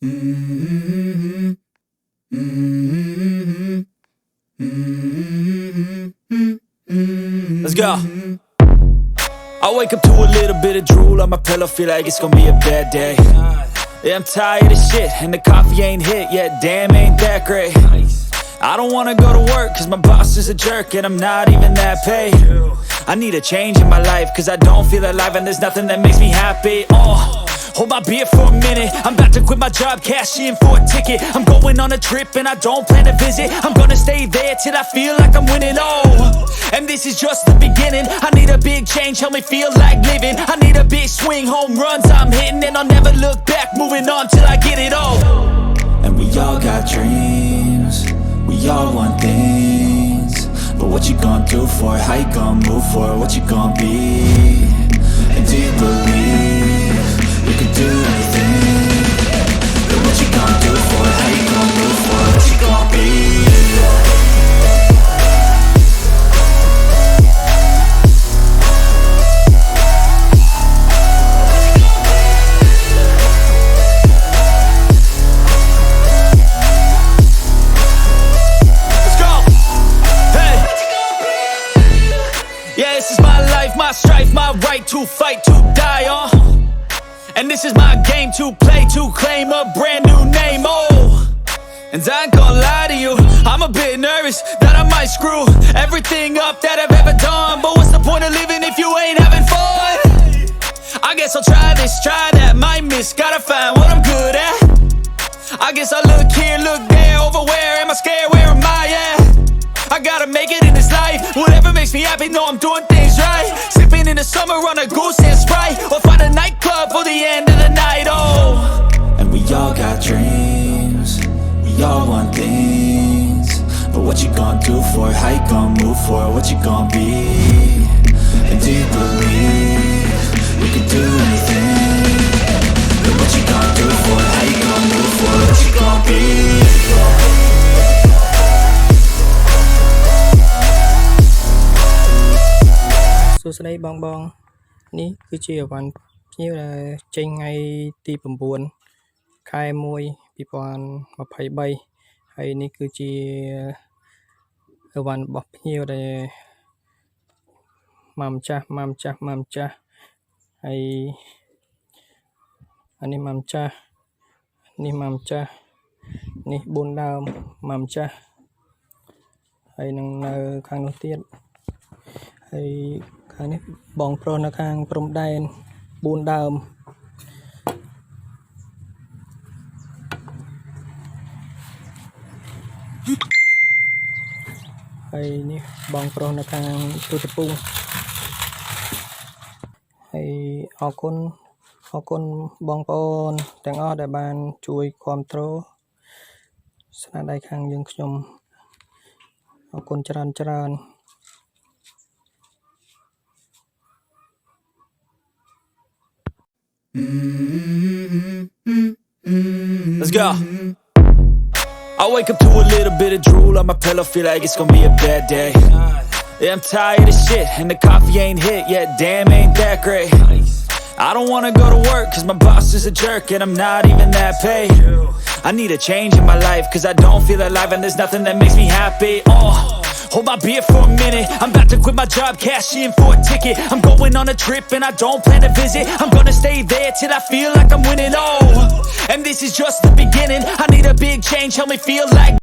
Let's go. I wake up to a little bit of drool on my pillow, feel like it's gonna be a bad day. Yeah, I'm tired of shit, and the coffee ain't hit yet, damn, ain't that great. I don't wanna go to work, cause my boss is a jerk, and I'm not even that paid. I need a change in my life, cause I don't feel alive, and there's nothing that makes me happy. Hold my beer for a minute, I'm about to quit my job, cash in for a ticket. I'm going on a trip and I don't plan to visit. I'm gonna stay there till I feel like I'm winning, and this is just the beginning. I need a big change, help me feel like living. I need a big swing, home runs I'm hitting, and I'll never look back, moving on till I get it all. And we all got dreams, we all want things, but what you gonna do for it? How you gonna move for it? What you gonna be? And do you believe you can do anything? But what you gonna do for it? How you gonna move for it? What you gonna be? My strife, my right to fight, to die on. And this is my game to play, to claim a brand new name, And I ain't gonna lie to you, I'm a bit nervous that I might screw everything up that I've ever done. But what's the point of living if you ain't having fun? I guess I'll try this, try that, might miss, gotta find what I'm good at. I guess I look here, look there, over where am I scared, where am I at? I gotta make it in this life, whatever makes me happy, know I'm doing things right. Sipping in the summer on a goose and Sprite, or find a nightclub for the end of the night, And we all got dreams, we all want things, but what you gonna do for it? How you gonna move for it? What you gonna be? And do you believe you can do anything? But what you gonna do for it? How you gonna move for it? What you gonna be?សួស្តីបងនេះគឺជាអវ៉ាន់ភ្ញៀវដែលចេញថ្ងៃទី9 ខែ 1 2023 ហើយនេះគឺជាអវ៉ាន់របស់ភ្ញៀវដែលម៉ាំម្ចាស់ហើយអានេះម៉ាំម្ចាស់នេះម៉ាំម្ចាស់នេះ4ដើមម៉ាំម្ចាស់ហើយនឹងនៅខាងនោះទៀតហើយខាងនេះបងប្រុសនៅខាងព្រំដែន4ដើមហើយនេះបងប្រុសនៅខាងទូតពូហើយអរគុណបងប្អូនទាំងអស់ដែលបានជួយគាំទ្រស្នាដៃខាងយើងខ្ញុំអរគុណច្រើន Let's go. I wake up to a little bit of drool on my pillow, feel like it's gonna be a bad day. Yeah, I'm tired of shit, and the coffee ain't hit yet, damn, ain't that great. I don't wanna go to work, cause my boss is a jerk, and I'm not even that paid. I need a change in my life, cause I don't feel alive, and there's nothing that makes me happy. Hold my beer for a minute, I'm about to quit my job, cash in for a ticket. I'm going on a trip and I don't plan to visit. I'm gonna stay there till I feel like I'm winning, and this is just the beginning. I need a big change, help me feel like